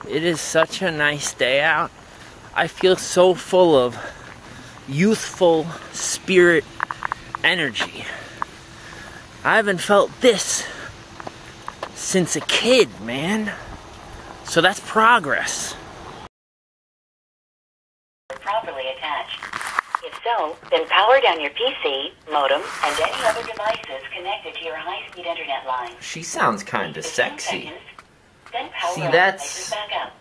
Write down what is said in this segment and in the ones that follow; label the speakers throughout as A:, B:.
A: It is such a nice day out. I feel so full of youthful spirit energy. I haven't felt this since a kid, man. So that's progress.
B: Properly attached. If so, then power down your PC, modem, and any other devices connected to your high-speed internet line.
A: She sounds kinda sexy.
B: Then power
A: See,
B: on
A: that's
B: back up.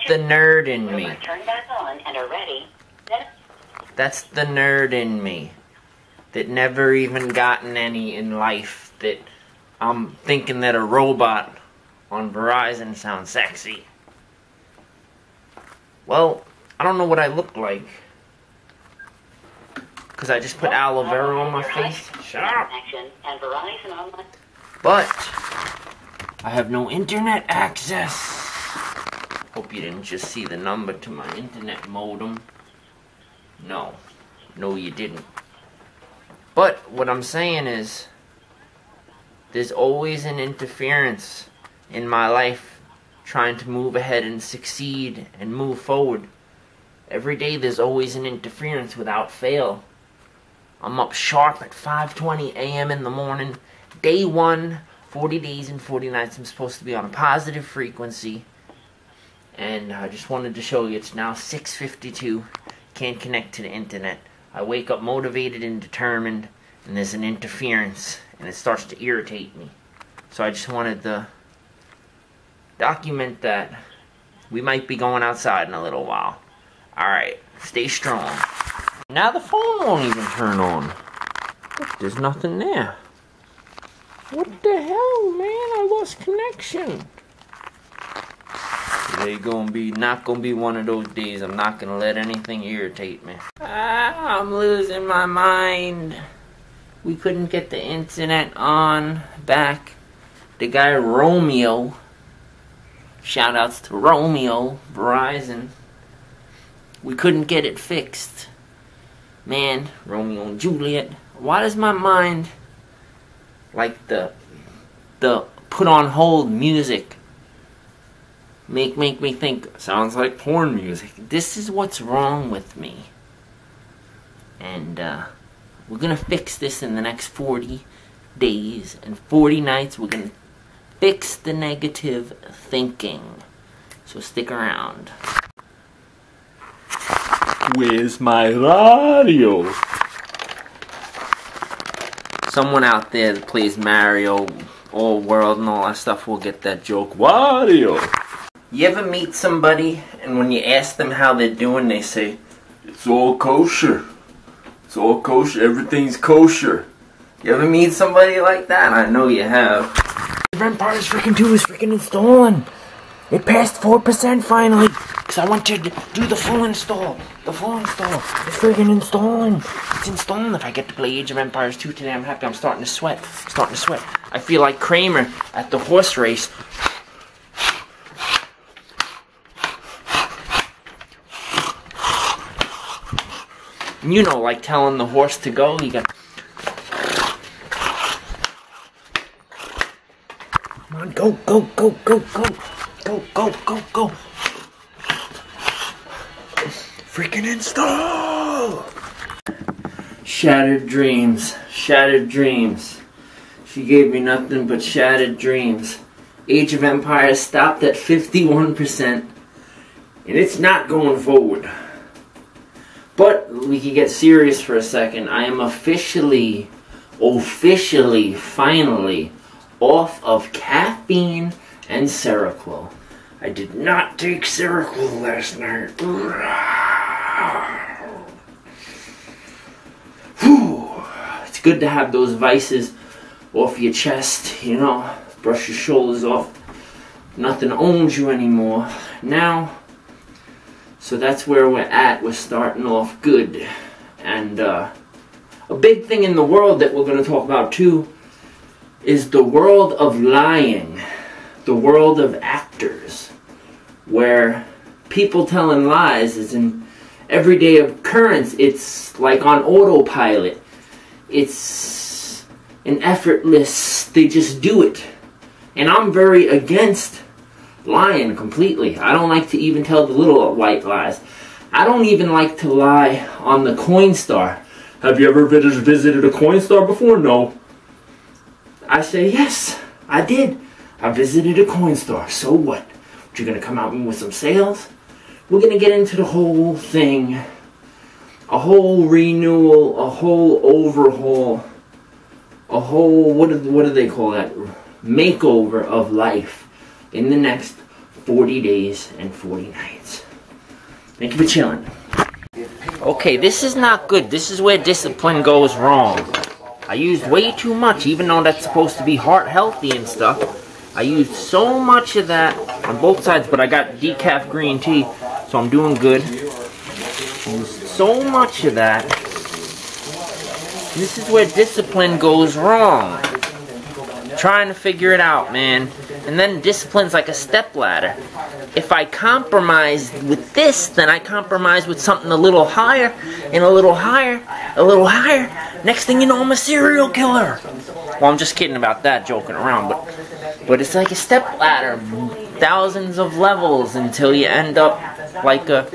A: the nerd in me.
B: Turn back on and are ready. Then
A: That's the nerd in me that never even gotten any in life, that I'm thinking that a robot on Verizon sounds sexy. Well, I don't know what I look like, because I just put aloe vera on my face. Shut up.
B: and Verizon online.
A: But I have no internet access. Hope you didn't just see the number to my internet modem. No, you didn't. But what I'm saying is, there's always an interference in my life trying to move ahead and succeed and move forward. Every day there's always an interference without fail. I'm up sharp at 5:20 a.m. in the morning. Day 1, 40 days and 40 nights. I'm supposed to be on a positive frequency. And I just wanted to show you it's now 6:52. Can't connect to the internet. I wake up motivated and determined, and there's an interference, and it starts to irritate me. So I just wanted to document that we might be going outside in a little while. Alright, stay strong. Now the phone won't even turn on. There's nothing there. What the hell, man? I lost connection. Today not gonna be one of those days. I'm not gonna let anything irritate me. I'm losing my mind. We couldn't get the internet on back. The guy Romeo, shout outs to Romeo, Verizon. We couldn't get it fixed. Man, Romeo and Juliet. Why does my mind like the put on hold music make me think sounds like porn music? This is what's wrong with me. And we're gonna fix this in the next 40 days and 40 nights. We're gonna fix the negative thinking. So stick around. Where's my radio? Someone out there that plays Mario, All World and all that stuff will get that joke. Wario! You ever meet somebody and when you ask them how they're doing, they say, "It's all kosher. It's all kosher. Everything's kosher." You ever meet somebody like that? I know you have. Empire's freaking 2 is freaking installing. It passed 4% finally. Because I want to do the full install. The full install. It's freaking installing. It's installing. If I get to play Age of Empires 2 today, I'm happy. I'm starting to sweat. I feel like Kramer at the horse race. You know, like telling the horse to go. You got... Come on, go, go, go, go, go. Go, go, go, go. Freaking install! Shattered dreams. Shattered dreams. She gave me nothing but shattered dreams. Age of Empires stopped at 51%. And it's not going forward. But we can get serious for a second. I am officially, finally, off of caffeine and Seroquel. I did not take Seroquel last night. Whew. It's good to have those vices off your chest, you know. Brush your shoulders off. Nothing owns you anymore. Now, so that's where we're at. We're starting off good. And a big thing in the world that we're going to talk about too is the world of lying. The world of actors, where people telling lies is an everyday occurrence. It's like on autopilot. It's an effortless, they just do it. And I'm very against lying completely. I don't like to even tell the little white lies. I don't even like to lie on the Coinstar. Have you ever visited a Coinstar before? No. I say, yes, I did. I visited a Coinstar. So what? You're going to come at me with some sales? We're going to get into the whole thing. A whole renewal, a whole overhaul, a whole, what do they call that? Makeover of life in the next 40 days and 40 nights. Thank you for chilling. Okay, this is not good. This is where discipline goes wrong. I used way too much, even though that's supposed to be heart healthy and stuff. I used so much of that on both sides, but I got decaf green tea, so I'm doing good. Used so much of that. This is where discipline goes wrong. Trying to figure it out, man. And then discipline's like a stepladder. If I compromise with this, then I compromise with something a little higher, and a little higher, a little higher. Next thing you know, I'm a serial killer. Well, I'm just kidding about that, joking around, but it's like a stepladder, thousands of levels until you end up like a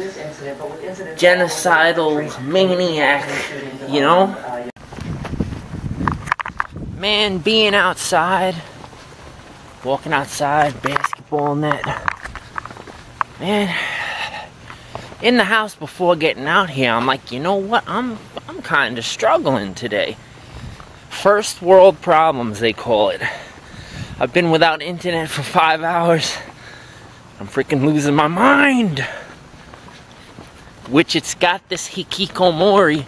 A: genocidal maniac, you know? Man, being outside, walking outside, basketball net. Man, in the house before getting out here, I'm like, you know what? I'm kind of struggling today. First world problems, they call it. I've been without internet for 5 hours. I'm freaking losing my mind. Which it's got this hikikomori.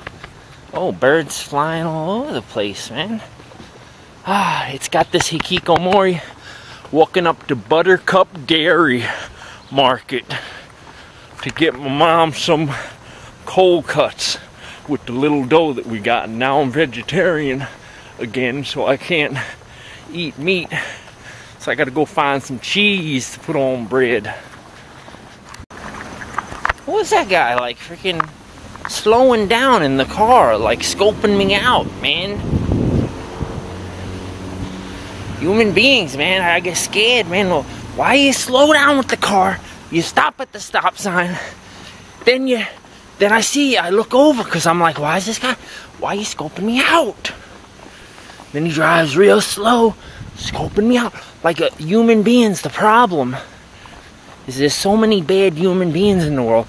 A: Oh, birds flying all over the place, man. It's got this hikikomori walking up to Buttercup Dairy Market to get my mom some cold cuts with the little dough that we got. And now I'm vegetarian again, so I can't eat meat. So I gotta go find some cheese to put on bread. What was that guy like freaking slowing down in the car, like scoping me out, man? Human beings, man, I get scared, man. Well, why you slow down with the car? You stop at the stop sign. Then I see, I look over, because I'm like, why is this guy, why are you scoping me out? Then he drives real slow, scoping me out. Like human beings, the problem is there's so many bad human beings in the world,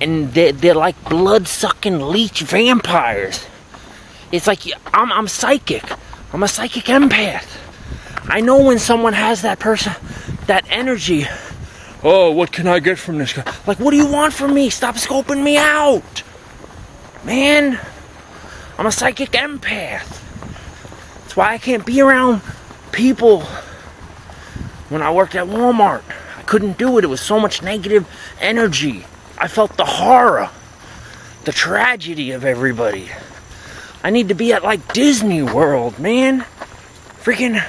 A: and they're like blood-sucking leech vampires. It's like, I'm psychic. I'm a psychic empath. I know when someone has that person, that energy. Oh, what can I get from this guy? Like, what do you want from me? Stop scoping me out. Man, I'm a psychic empath. That's why I can't be around people. When I worked at Walmart, I couldn't do it. It was so much negative energy. I felt the horror, the tragedy of everybody. I need to be at like Disney World, man. Freaking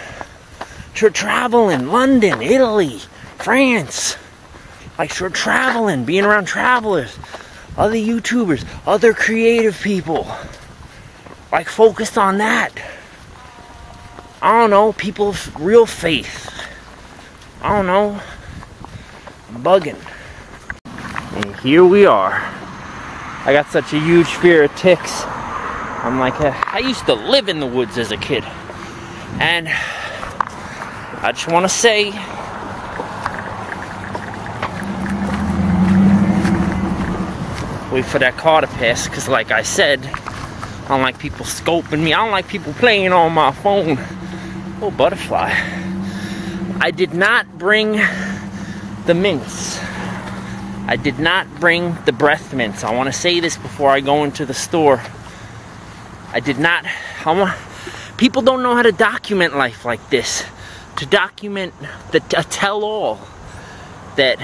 A: traveling, London, Italy, France. Like traveling, being around travelers, other YouTubers, other creative people. Like focused on that. I don't know, people of real faith. I don't know. I'm bugging. And here we are. I got such a huge fear of ticks. I'm like, I used to live in the woods as a kid. And I just want to say, wait for that car to pass, because like I said, I don't like people scoping me. I don't like people playing on my phone. Oh, butterfly. I did not bring the mints. I did not bring the breath mints. I want to say this before I go into the store. I did not. People don't know how to document life like this. To document a tell-all. That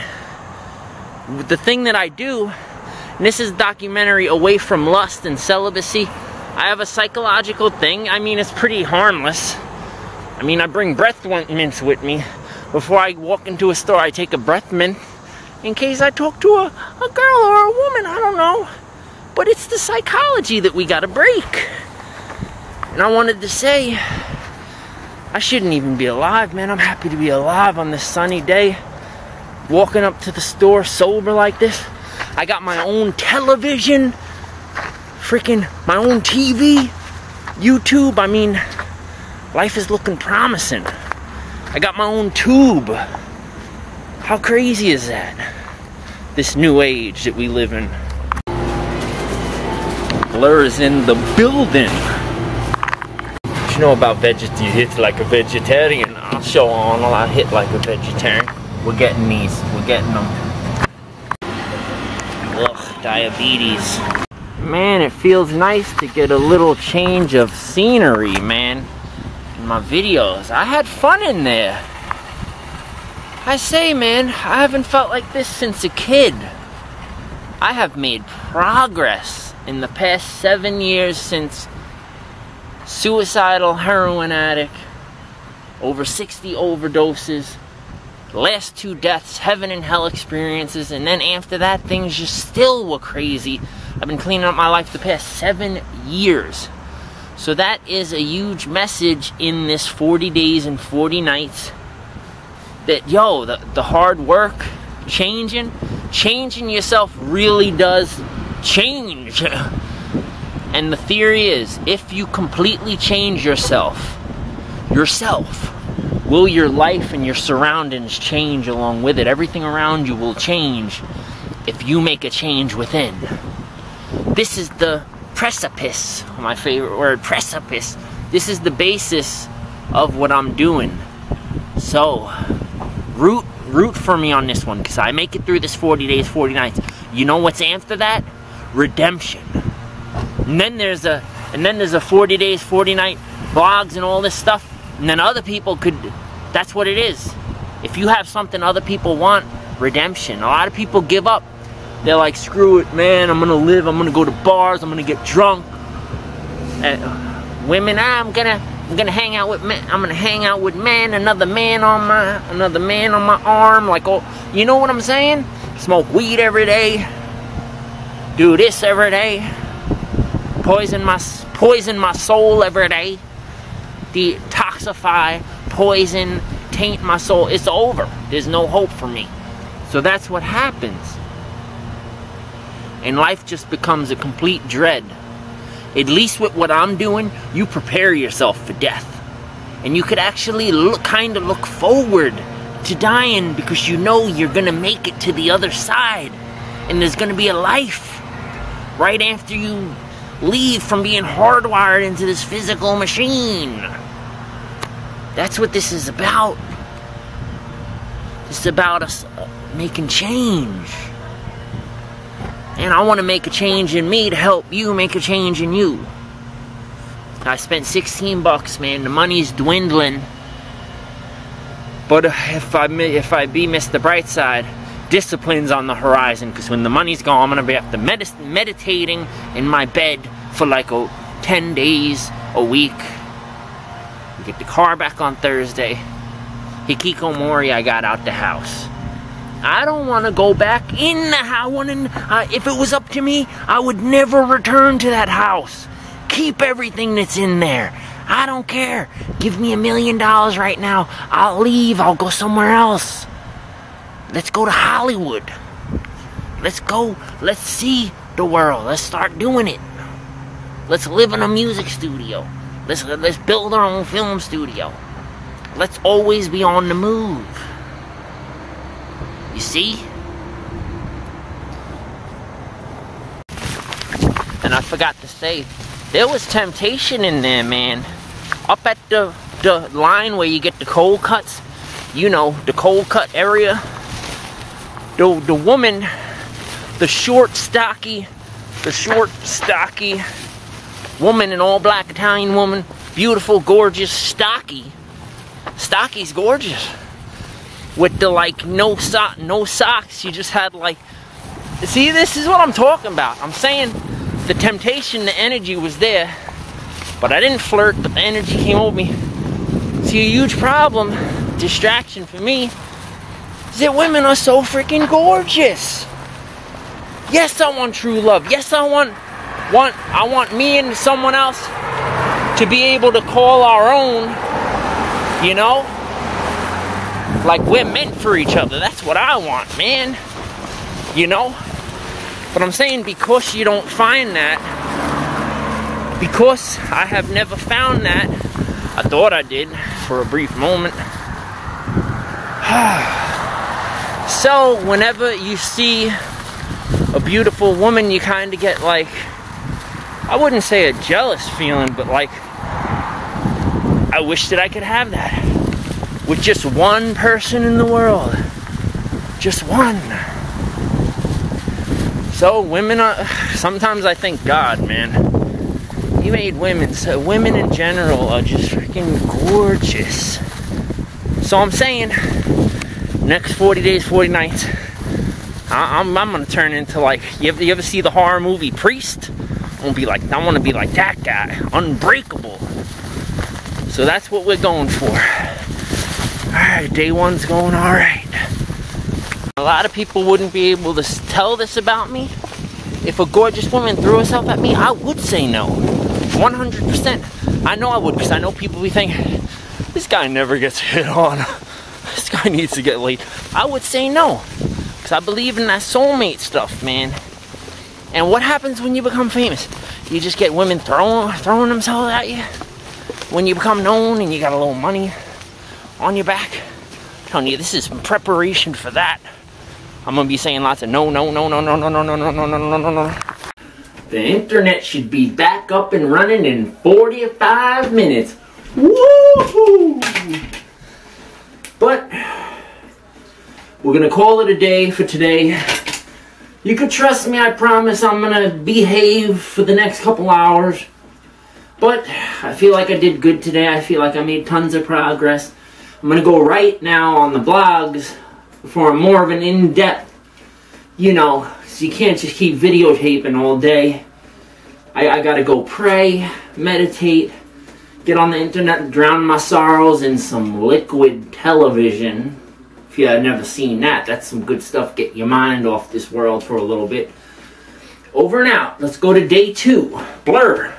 A: the thing that I do, and this is a documentary away from lust and celibacy. I have a psychological thing. I mean, it's pretty harmless. I mean, I bring breath mints with me. Before I walk into a store, I take a breath mint in case I talk to a girl or a woman. I don't know. But it's the psychology that we gotta break. And I wanted to say, I shouldn't even be alive, man. I'm happy to be alive on this sunny day. walking up to the store sober like this. I got my own television, freaking my own TV, YouTube. I mean, life is looking promising. I got my own tube. How crazy is that? This new age that we live in. Blur is in the building. What you know about you hit like a vegetarian? I'll show on while I hit like a vegetarian. We're getting these. We're getting them. Ugh, diabetes. Man, it feels nice to get a little change of scenery, man. In my videos, I had fun in there. I say, man, I haven't felt like this since a kid. I have made progress in the past 7 years since suicidal heroin addict, over 60 overdoses, last 2 deaths, heaven and hell experiences, and then after that, things just still were crazy. I've been cleaning up my life the past 7 years. So that is a huge message in this 40 days and 40 nights. That, yo, the hard work, changing yourself really does change. And the theory is, if you completely change yourself, will your life and your surroundings change along with it? Everything around you will change if you make a change within. This is the precipice, my favorite word, precipice. This is the basis of what I'm doing. So, root for me on this one, because I make it through this 40 days, 40 nights. You know what's after that? Redemption. And then there's a 40 days, 40 night vlogs and all this stuff. And then other people could, that's what it is. If you have something other people want, redemption. A lot of people give up. They're like, screw it, man, I'm gonna live, I'm gonna go to bars, I'm gonna get drunk. Women, I'm gonna hang out with men. I'm gonna hang out with men. Another man on my arm. Like, oh, you know what I'm saying? Smoke weed every day. Do this every day. Poison my soul every day. Detoxify, poison, taint my soul. It's over. There's no hope for me. So that's what happens. And life just becomes a complete dread. At least with what I'm doing, you prepare yourself for death. And you could actually kind of look forward to dying, because you know you're going to make it to the other side. And there's going to be a life right after you leave from being hardwired into this physical machine. That's what this is about. This is about us making change. And I want to make a change in me to help you make a change in you. I spent $16, man. The money's dwindling. But if I be Mr. Brightside, discipline's on the horizon. Because when the money's gone, I'm going to be after meditating in my bed for like 10 days, a week. We get the car back on Thursday. Hikikomori, I got out the house. I don't want to go back in the house. If it was up to me, I would never return to that house. Keep everything that's in there. I don't care. Give me $1 million right now. I'll leave. I'll go somewhere else. Let's go to Hollywood. Let's go. Let's see the world. Let's start doing it. Let's live in a music studio. Let's build our own film studio. Let's always be on the move. You see? And I forgot to say, there was temptation in there, man. Up at the line where you get the cold cuts, you know, the cold cut area. The woman, the short, stocky woman, an all-black Italian woman, beautiful, gorgeous, stocky. Stocky's gorgeous. With the, like, no socks. She just had, like... See, this is what I'm talking about. I'm saying the temptation, the energy was there. But I didn't flirt, but the energy came over me. See, a huge problem, distraction for me, is that women are so freaking gorgeous. Yes, I want true love. Yes, I want me and someone else to be able to call our own, you know? Like we're meant for each other. That's That's what I want, man. You know? But I'm saying, because you don't find that, because I have never found that, I thought I did for a brief moment. So, whenever you see a beautiful woman, you kind of get like, I wouldn't say a jealous feeling, but like, I wish that I could have that with just one person in the world. Just one. So women are, sometimes I think, God, man, He made women, so women in general are just freaking gorgeous. So I'm saying, next 40 days, 40 nights, I'm gonna turn into like, you ever see the horror movie Priest? I want to be like that guy, unbreakable. So that's what we're going for. Alright, day one's going alright. A lot of people wouldn't be able to tell this about me. If a gorgeous woman threw herself at me, I would say no. 100%. I know I would, because I know people be thinking, this guy never gets hit on. This guy needs to get laid. I would say no, because I believe in that soulmate stuff, man. And what happens when you become famous? You just get women throwing themselves at you. When you become known and you got a little money on your back, I'm telling you, this is preparation for that. I'm gonna be saying lots of no. The internet should be back up and running in 45 minutes. Woohoo! But we're gonna call it a day for today. You can trust me, I promise I'm gonna behave for the next couple hours. But I feel like I did good today. I feel like I made tons of progress. I'm gonna go right now on the blogs for more of an in-depth, you know, so you can't just keep videotaping all day. I gotta go pray, meditate, get on the internet and drown my sorrows in some liquid television. If you have never seen that, that's some good stuff. Get your mind off this world for a little bit. Over and out. Let's go to day 2. Blur.